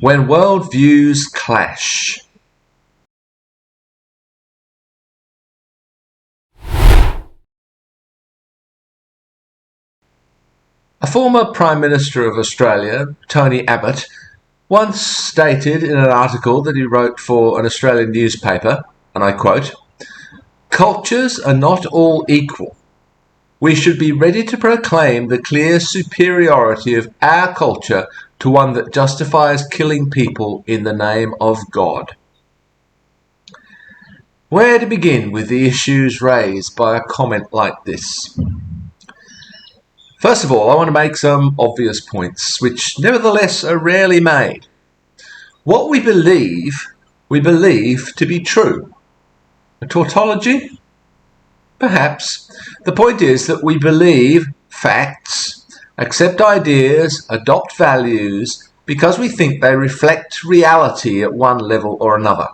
when worldviews clash. A former Prime Minister of Australia, Tony Abbott, once stated in an article that he wrote for an Australian newspaper, and I quote, "Cultures are not all equal. We should be ready to proclaim the clear superiority of our culture to one that justifies killing people in the name of God." Where to begin with the issues raised by a comment like this? First of all, I want to make some obvious points, which nevertheless are rarely made. What we believe to be true. A tautology? Perhaps. The point is that we believe facts, accept ideas, adopt values, because we think they reflect reality at one level or another.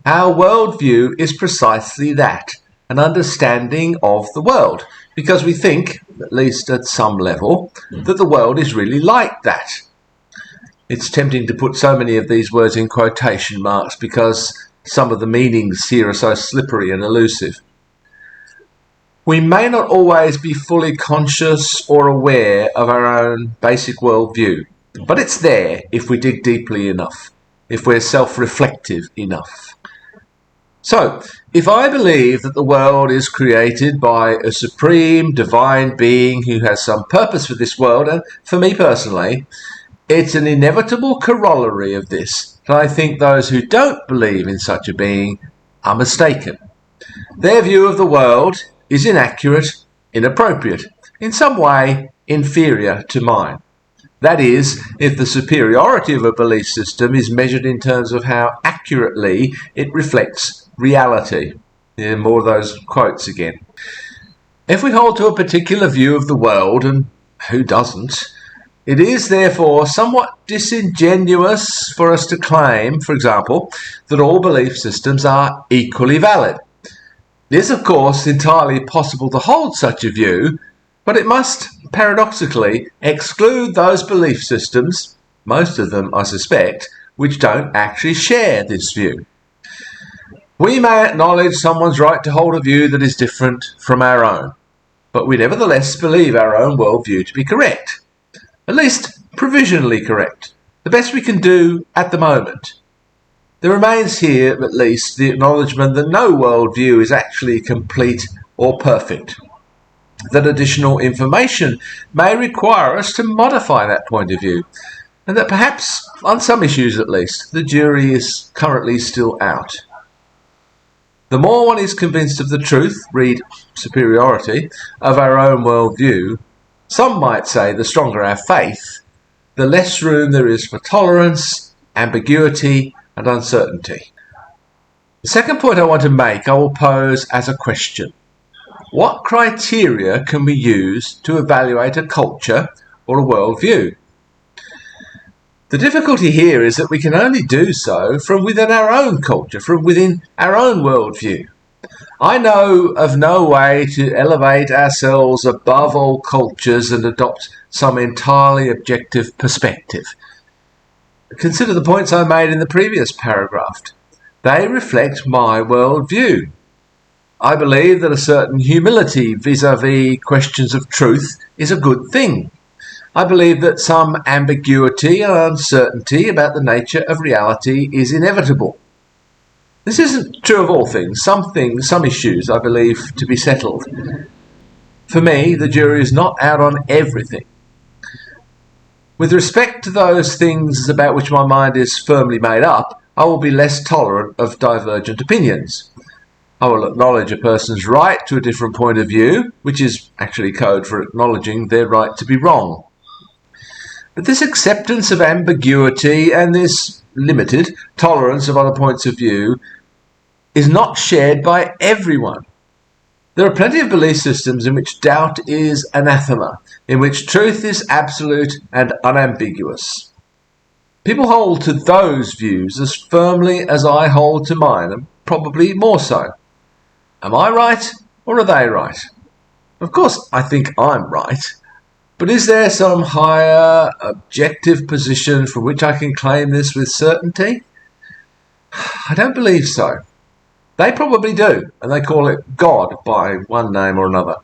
Our worldview is precisely that, an understanding of the world, because we think, at least at some level, that the world is really like that. It's tempting to put so many of these words in quotation marks because some of the meanings here are so slippery and elusive. We may not always be fully conscious or aware of our own basic worldview, but it's there if we dig deeply enough, if we're self-reflective enough. So, if I believe that the world is created by a supreme divine being who has some purpose for this world, and for me personally, it's an inevitable corollary of this that I think those who don't believe in such a being are mistaken. Their view of the world is inaccurate, inappropriate, in some way inferior to mine. That is, if the superiority of a belief system is measured in terms of how accurately it reflects reality. More of those quotes again. If we hold to a particular view of the world, and who doesn't, it is therefore somewhat disingenuous for us to claim, for example, that all belief systems are equally valid. It is, of course, entirely possible to hold such a view, but it must, paradoxically, exclude those belief systems, most of them, I suspect, which don't actually share this view. We may acknowledge someone's right to hold a view that is different from our own, but we nevertheless believe our own worldview to be correct, at least provisionally correct, the best we can do at the moment. There remains here, at least, the acknowledgement that no worldview is actually complete or perfect, that additional information may require us to modify that point of view, and that perhaps, on some issues at least, the jury is currently still out. The more one is convinced of the truth, read superiority, of our own worldview, some might say the stronger our faith, the less room there is for tolerance, ambiguity, and uncertainty. The second point I want to make I will pose as a question. What criteria can we use to evaluate a culture or a worldview? The difficulty here is that we can only do so from within our own culture, from within our own worldview. I know of no way to elevate ourselves above all cultures and adopt some entirely objective perspective. Consider the points I made in the previous paragraph. They reflect my worldview. I believe that a certain humility vis-à-vis questions of truth is a good thing. I believe that some ambiguity and uncertainty about the nature of reality is inevitable. This isn't true of all things. Some issues I believe to be settled. For me, the jury is not out on everything. With respect to those things about which my mind is firmly made up, I will be less tolerant of divergent opinions. I will acknowledge a person's right to a different point of view, which is actually code for acknowledging their right to be wrong. But this acceptance of ambiguity and this limited tolerance of other points of view is not shared by everyone. There are plenty of belief systems in which doubt is anathema, in which truth is absolute and unambiguous. People hold to those views as firmly as I hold to mine, and probably more so. Am I right, or are they right? Of course, I think I'm right. But is there some higher objective position from which I can claim this with certainty? I don't believe so. They probably do, and they call it God by one name or another.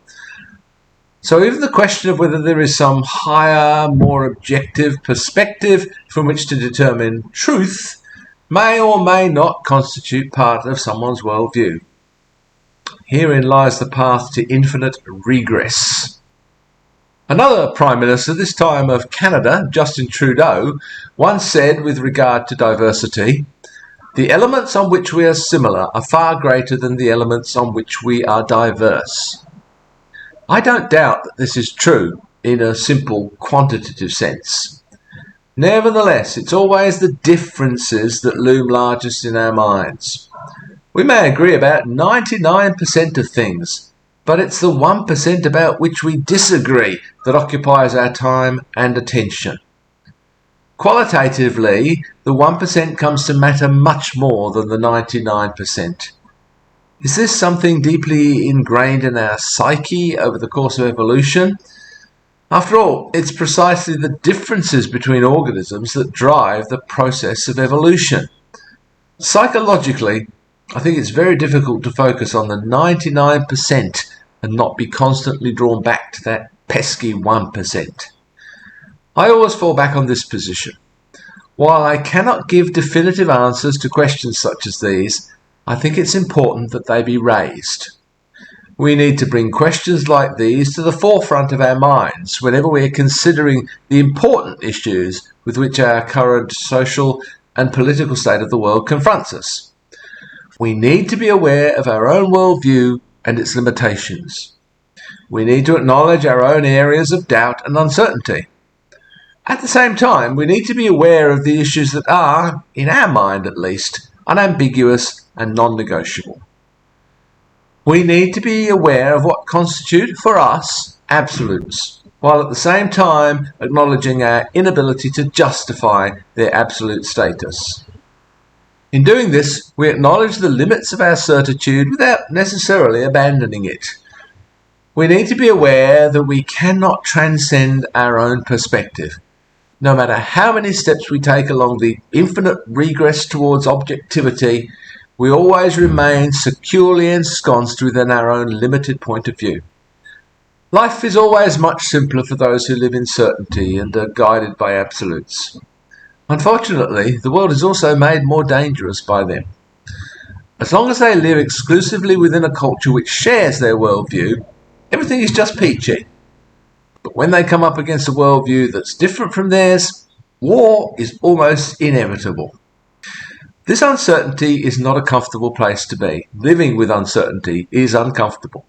So even the question of whether there is some higher, more objective perspective from which to determine truth may or may not constitute part of someone's worldview. Herein lies the path to infinite regress. Another Prime Minister, this time of Canada, Justin Trudeau, once said with regard to diversity, "The elements on which we are similar are far greater than the elements on which we are diverse." I don't doubt that this is true in a simple quantitative sense. Nevertheless, it's always the differences that loom largest in our minds. We may agree about 99% of things, but it's the 1% about which we disagree that occupies our time and attention. Qualitatively, the 1% comes to matter much more than the 99%. Is this something deeply ingrained in our psyche over the course of evolution? After all, it's precisely the differences between organisms that drive the process of evolution. Psychologically, I think it's very difficult to focus on the 99% and not be constantly drawn back to that pesky 1%. I always fall back on this position. While I cannot give definitive answers to questions such as these, I think it's important that they be raised. We need to bring questions like these to the forefront of our minds whenever we are considering the important issues with which our current social and political state of the world confronts us. We need to be aware of our own worldview and its limitations. We need to acknowledge our own areas of doubt and uncertainty. At the same time, we need to be aware of the issues that are, in our mind at least, unambiguous and non-negotiable. We need to be aware of what constitute, for us, absolutes, while at the same time acknowledging our inability to justify their absolute status. In doing this, we acknowledge the limits of our certitude without necessarily abandoning it. We need to be aware that we cannot transcend our own perspective. No matter how many steps we take along the infinite regress towards objectivity, we always remain securely ensconced within our own limited point of view. Life is always much simpler for those who live in certainty and are guided by absolutes. Unfortunately, the world is also made more dangerous by them. As long as they live exclusively within a culture which shares their worldview, everything is just peachy. But when they come up against a worldview that's different from theirs, war is almost inevitable. This uncertainty is not a comfortable place to be. Living with uncertainty is uncomfortable.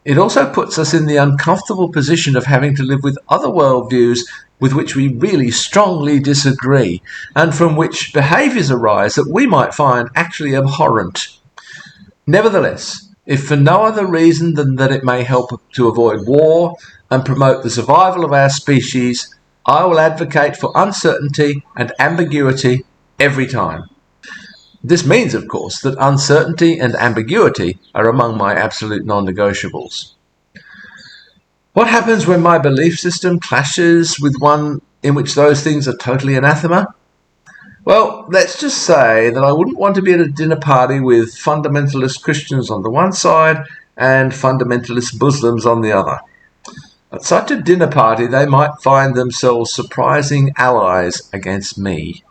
It also puts us in the uncomfortable position of having to live with other worldviews with which we really strongly disagree, and from which behaviours arise that we might find actually abhorrent. Nevertheless, if for no other reason than that it may help to avoid war and promote the survival of our species, I will advocate for uncertainty and ambiguity every time. This means, of course, that uncertainty and ambiguity are among my absolute non-negotiables. What happens when my belief system clashes with one in which those things are totally anathema? Well, let's just say that I wouldn't want to be at a dinner party with fundamentalist Christians on the one side and fundamentalist Muslims on the other. At such a dinner party, they might find themselves surprising allies against me.